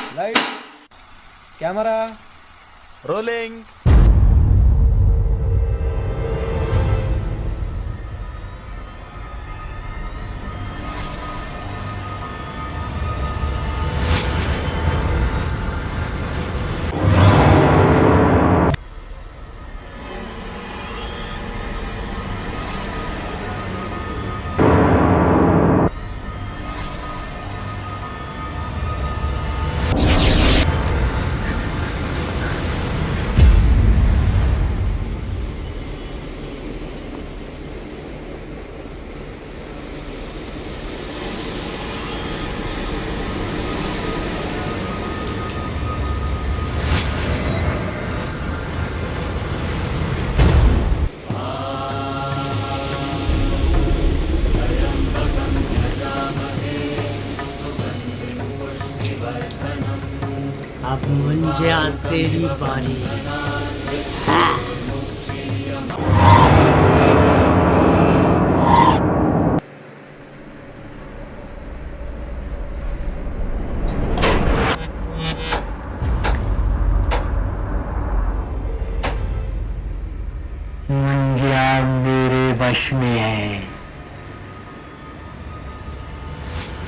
Lights, camera, rolling. अब मुझे तेरी बारी। मुंजिया मेरे वश में है,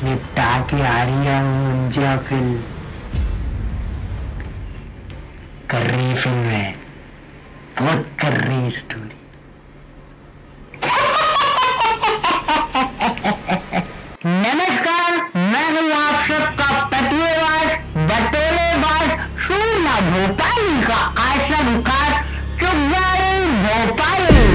निपटा के आ रही है मुंजिया फिल्म। कर रही फिल्म है, बहुत कर रही स्टोरी। नमस्कार, मैं हूँ आप सबका पतिवास, बटोलेबाज, सूना भोपाली का आशा विकास चुगदारी भोपाली।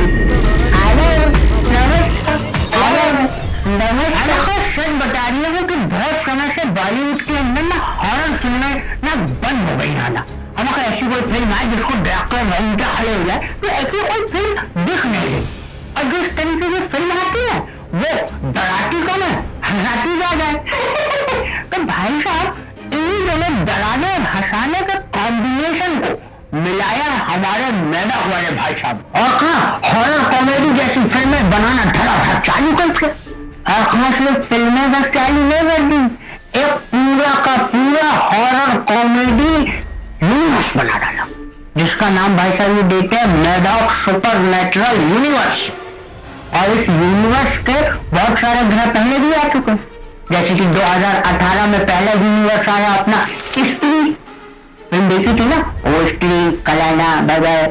नमस्कार। सच बता रही हूँ कि बहुत समय से बॉलीवुड के अंदर ना हॉरर फिल्में ना बंद हो गई नाला। हम अगर ऐसी कोई फिल्म है जिसको डॉक्टर वहीं का खड़े हो जाए तो ऐसी कोई फिल्म दिख नहीं रही। और जिस तरीके की फिल्म आती है वो डराती कम है, हंसाती ज्यादा है। तो भाई साहब इन दोनों डराने और हंसाने के कॉम्बिनेशन को मिलाया हमारे मेढक वाले भाई साहब। और कहा हॉरर कॉमेडी जैसी फिल्में बनाना धड़ाधड़ चालू करके, और खास लोग फिल्में बस चालू नहीं करती, एक पूरा का पूरा हॉरर कॉमेडी यूनिवर्स बना डाला, जिसका नाम भाई साहब ये देते हैं मेढक सुपर नेचुरल यूनिवर्स। और इस यूनिवर्स के बहुत सारे ग्रह पहले भी आ चुके हैं, जैसे कि 2018 में पहला यूनिवर्स आया अपना स्त्री फिल्म देखी थी ना, वो स्त्री कलाना वगैरह।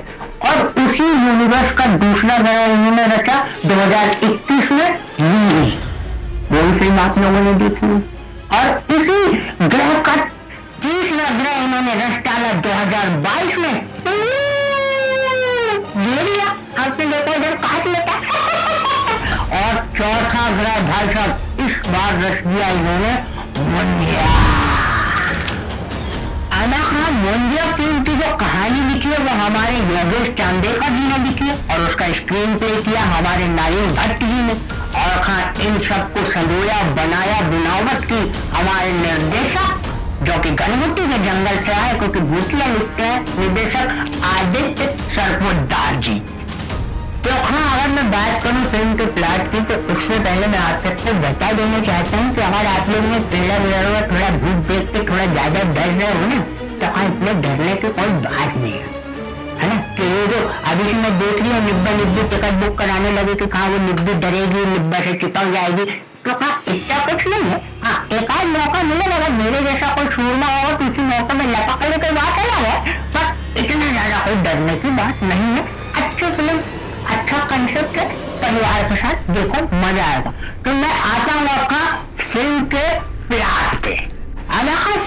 और उसी यूनिवर्स का दूसरा ग्रह उन्होंने रचा 2021 में मूवी, वही फिल्म आप लोगों ने देखी। और इसी ग्रह का तीसरा ग्रह उन्होंने रच डाला 2022 में। आपने देखा इधर काट लेता। और चौथा ग्रह भाई साहब इस बार रच दिया इन्होंने मुंजिया। मुंजिया फिल्म की जो कहानी लिखी है वो हमारे योगेश चांदेकर जी ने लिखी है, और उसका स्क्रीन प्ले किया हमारे नारियल भट्ट जी ने। और इन सबको संजोया बनाया बनावट की हमारे निर्देशक, जो कि गणगुट्टी के जंगल से आए, क्योंकि भूतिया लिखते हैं, निर्देशक आदित्य सरपोतदार जी। तो हाँ, अगर मैं बात करूँ फिल्म के प्लॉट की, तो उससे पहले मैं आप सबको बता देना चाहता हूँ कि अगर आप लोगों ने ट्रेलर वेलर थोड़ा भूत देख के थोड़ा ज्यादा डर रहे हो ना, तो हाँ, इसमें डरने की कोई बात नहीं है ना। कि ये जो अभी से मैं देख रही हूँ निब्बा निब्बी टिकट बुक कराने लगे कि कहाँ वो निब्बी डरेगी, निब्बा से चिपक जाएगी, तो हाँ इतना कुछ नहीं है। हाँ, एक आध मौका मिलेगा, अगर मेरे जैसा कोई सूरमा होगा तो उसी मौके में लपक लेकर बात अलग है, पर इतना ज्यादा कोई डरने की बात नहीं है। अच्छी फिल्म, अच्छा कंसेप्ट है, परिवार के साथ देखो मजा आएगा। तो मैं आता हूँ आपका फिल्म के प्लॉट पे।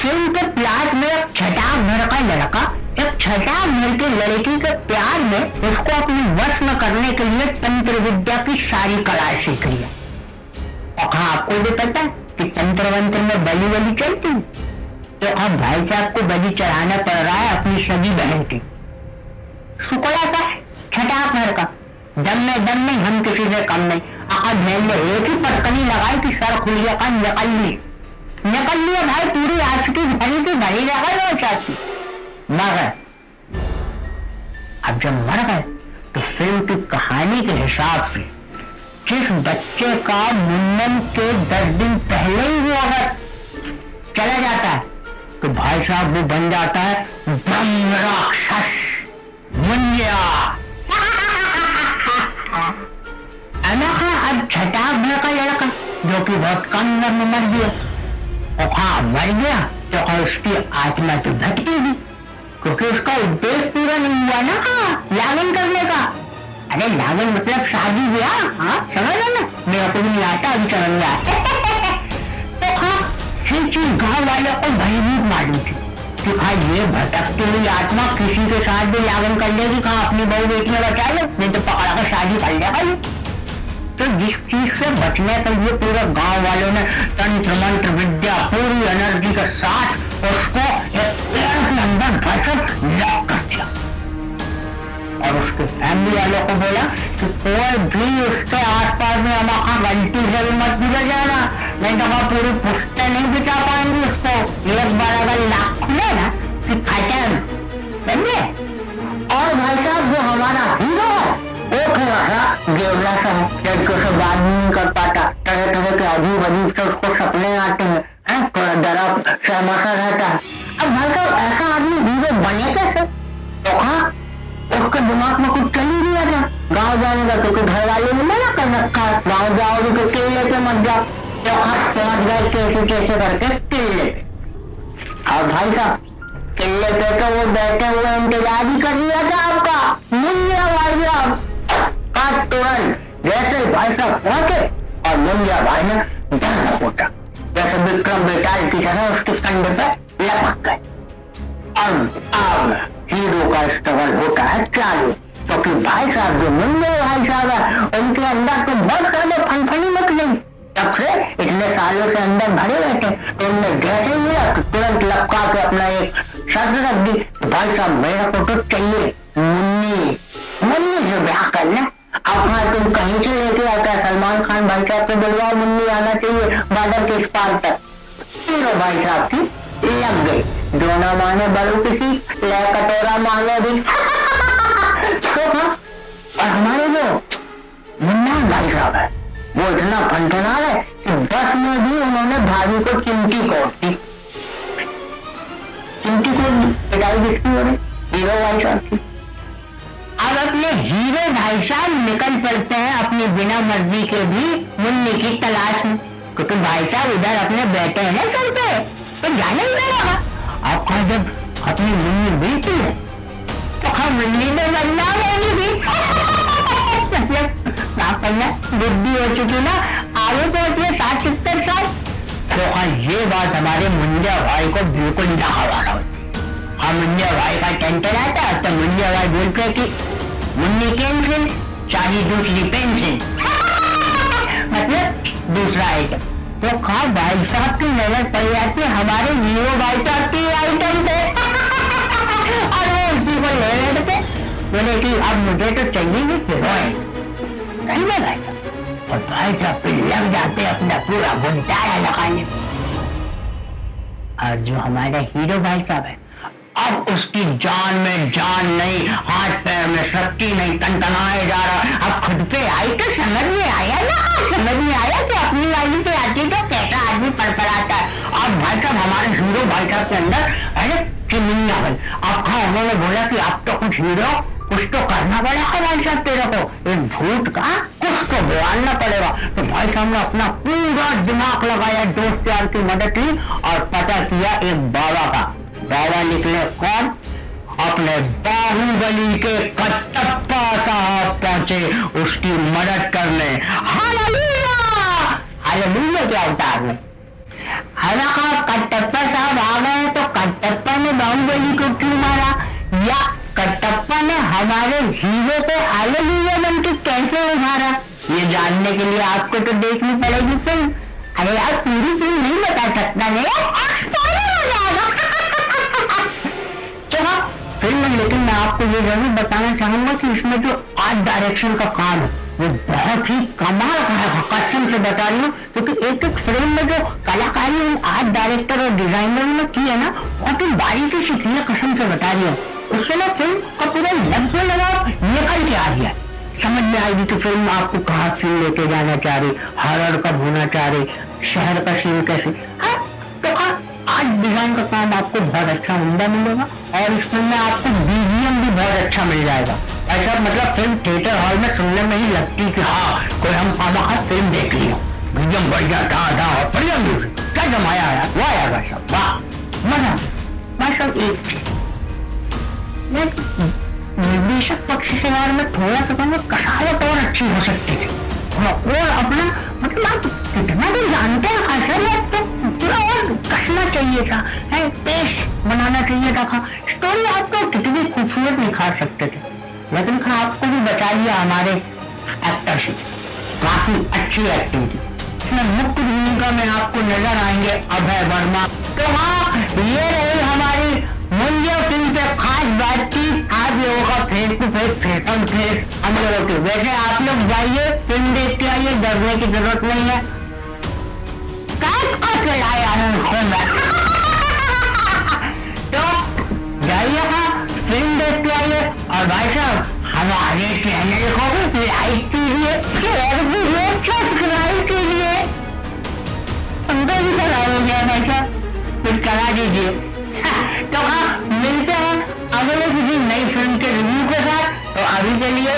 फिल्म के प्लॉट में एक छठा घर का लड़का एक छठा घर की लड़की के प्यार में उसको अपने वश में करने के लिए तंत्र विद्या की सारी कला सीख लिया। और कहा आपको भी पता है कि तंत्र वंत्र में बलि वली चलती, तो अब भाई साहब को बलि चढ़ाना पड़ रहा है अपनी सगी बहन की। शुक्ला सा छठा घर का दम में हम किसी से कम नहीं। बहन ने एक ही पटकनी लगाई कि सर खुलिया का निकल लिया भाई, पूरी आशिकी भरी की भरी जगह वो चाहती मर गए। अब जब मर गए तो फिल्म की कहानी के हिसाब से जिस बच्चे का मुंडन के 10 दिन पहले ही वो अगर चला जाता है तो भाई साहब वो बन जाता है ब्रह्म राक्षस मुंजिया। अब छटाक भर का लड़का जो कि बहुत कम उम्र में मर गया, और हाँ मर गया तो उसकी आत्मा तो भटकेगी, क्योंकि उसका उद्देश्य पूरा नहीं हुआ ना लागन करने का। अरे लागन मतलब शादी ब्याह, हाँ समझ ना, मेरे को भी नहीं आता, अभी समझ में आता। तो हाँ ये चीज गाँव वालों को भयभीत मालूम थी कि हाँ ये भटकती हुई आत्मा किसी के साथ भी लागन कर लेगी, कहाँ अपनी बहू बेटियां बचा लो, नहीं तो पकड़ा कर शादी कर लेगा। तो जिस चीज से बचने के लिए पूरे गांव वालों ने तंत्र मंत्र विद्या पूरी एनर्जी के साथ उसको एक पेड़ के अंदर भसक लॉक कर दिया, और उसके फैमिली वालों को बोला कि कोई भी उसके आसपास में हमारा गलती से भी मत गुजर जाना, नहीं तो वह पूरी पुश्ते नहीं बचा पाएंगे उसको। एक बार अगर लाख खुले ना कि खत्म, समझे। और भाई साहब जो हमारा हीरो है वो थोड़ा सा गेवला सा है, लड़कों से बात नहीं कर पाता, तरह तरह के अजीब अजीब से उसको सपने आते हैं, थोड़ा डरा सहमा सा रहता है। अब भाई साहब ऐसा आदमी हीरो बने कैसे? तो हाँ उसके दिमाग में कुछ चल ही नहीं आता गाँव जाने का, क्योंकि घर वाले ने मना कर रखा है गाँव जाओगे तो केले पे मत जाओ। तो हाँ पहुंच गए कैसे कैसे करके केले पे। और भाई साहब केले पे तो वो बैठे हुए इंतजार ही कर लिया था आपका मुंजिया भाई साहब का। तुरंत जैसे भाई साहब पहुंचे और मुंजिया भाई ने डर पोटा, जैसे विक्रम बेताल की तरह उसके कंधे पे लपक गए। अब हीरो का स्ट्रगल होता है चालू, क्योंकि भाई साहब जो मुंजिया भाई साहब है उनके अंदर तो बहुत सारे फनफनी मत गई, तब से इतने सालों से अंदर भरे रहते, तो उनने जैसे ही मिला तो तुरंत लपका के अपना एक शर्त रख दी, भाई साहब मेरा फोटो चाहिए, मुन्नी से ब्याह करना। अब हाँ तुम कहीं से लेके आता है सलमान खान भाई साहब पे बुलवाओ, मुन्नी आना चाहिए बादल के इस पार तक। हीरो भाई साहब की लग गई, दोनों माने बड़ू किसी ले कटोरा मांगे भी। और हमारे जो मुन्ना भाई साहब है वो इतना फंटना है कि बस में भी उन्होंने भाभी को चिमटी कोट दी, चिमटी कोट दी, पिटाई किसकी हो रही? हीरो भाई साहब की। अब अपने हीरो भाई साहब निकल पड़ते हैं अपनी बिना मर्जी के भी मुन्नी की तलाश में, क्योंकि भाई साहब इधर अपने बैठे हैं ना सर पे, तो जाने ही नहीं रहा। आपका जब अपनी मुन्नी बेटी है तो हम मुन्नी में बदलाव होगी भी। मतलब बुद्धि हो चुकी ना, आगे पहुंचे 60-70 साल। तो हाँ ये बात हमारे मुंजिया भाई को बिल्कुल ना हवाला होती। हाँ मुंजिया भाई का टेंशन आता है तो मुंजिया भाई बोलते कि मुन्नी कैंसिल, चाहिए दूसरी पेंसिल। मतलब दूसरा आइटम। तो कहा भाई साहब की नजर पड़ जाती है हमारे हीरो भाई साहब की आइटम पे, और वो उसी को ले लेते, बोले कि अब मुझे तो चाहिए ही हीरोइन, नहीं ना भाई साहब। और भाई साहब पे लग जाते अपना पूरा गुंडारा लगाने। और जो हमारा हीरो भाई साहब है अब उसकी जान में जान नहीं, हाथ पैर में शक्ति नहीं, टनटनाए जा रहा। अब खुद पे आई तो समझ में आया ना, समझ में आया कि अपनी वाली पे आती तो कैसा आदमी फड़फड़ाता है। अब भाई साहब हमारे हीरो भाई साहब के अंदर अरे चिमनिया गई। अब कहा उन्होंने बोला कि अब तो कुछ हीरो कुछ तो करना पड़ेगा भाई साहब तेरे को, एक भूत का कुछ तो बोलना पड़ेगा। तो भाई साहब ने अपना पूरा दिमाग लगाया, दोस्त यार की मदद ली और पता किया एक बाबा का। बाबा निकले कौन? अपने बाहुबली के कटप्पा साहब पहुंचे उसकी मदद करने। हालेलुया, हालेलुया क्या अवतार में। कटप्पा साहब आ गए तो कटप्पा ने बाहुबली को क्यों मारा, या कटप्पा ने हमारे हीरो को हालेलुया बन के कैसे उभारा, ये जानने के लिए आपको तो देखनी पड़ेगी फिल्म। अरे यार पूरी फिल्म नहीं बता सकता नहीं, फिल्म में, लेकिन मैं आपको ये जरूर बताना चाहूंगा कि इसमें जो आर्ट डायरेक्शन का काम है वो बहुत ही कमाल का है, कसम से बता रही हूँ। क्योंकि एक एक फिल्म में जो कलाकारी आर्ट डायरेक्टर और डिजाइनर ने की है ना, बहुत ही बारीकी से की है, कसम से बता रही हूँ। उससे ना फिल्म का पूरा लफ्ज़ लगाओ निकल के आ गया, समझ में आएगी कि फिल्म आपको कहाँ सीन लेके जाना चाह रही, हॉरर कब होना चाह रही, शहर का सीन कैसे। हाँ तो आर्ट कैमरामैन का काम आपको बहुत अच्छा उम्दा मिलेगा और इस फिल्म में आपको बीजीएम भी बहुत अच्छा मिल जाएगा। ऐसा मतलब फिल्म थिएटर हॉल में सुनने में ही लगती कि हाँ कोई हम खामखा फिल्म देख लिया, बीजीएम बढ़िया था और बढ़िया म्यूजिक, क्या जमाया यार, वाह यार भाई साहब वाह, मजा भाई साहब। एक चीज निर्देशक पक्ष से यार मैं थोड़ा सा कहूँगा कसावट और अच्छी हो सकती थी। और अपना मतलब आप कितना भी जानते हैं असलियत तो पूरा और कसना चाहिए था, है पेश बनाना चाहिए था। स्टोरी आपको कितनी खूबसूरत निखार सकते थे, लेकिन आपको भी बचा लिया हमारे एक्टर से, काफी अच्छी एक्टिंग थी। मुख्य भूमिका में आपको नजर आएंगे अभय वर्मा। तो हाँ, ये रही हमारी मुंजिया फिल्म पे खास बातचीत। आप लोगों का फेस टू फेस हम लोगों की। वैसे आप लोग जाइए फिल्म देख के आइए, डरने की जरूरत नहीं है। तो जाइए फिल्म देख के आइए और भाई साहब हमारे चैनल को लाइक कीजिए, शेयर कीजिए, सब्सक्राइब कीजिए, अंदर भी करा दीजिए भाई साहब, कुछ करा दीजिए। तो हाँ, मिलते हैं अगले किसी नई फिल्म के रिव्यू के साथ। तो अभी के लिए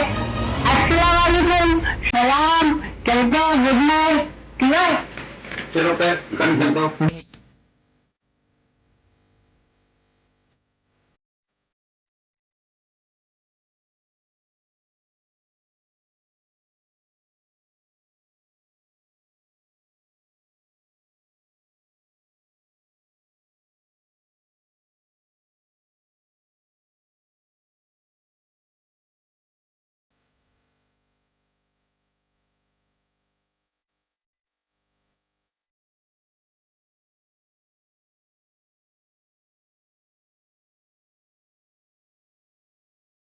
अस्सलाम वालेकुम, सलाम, चलते हैं, गुड नाइट। चलो कर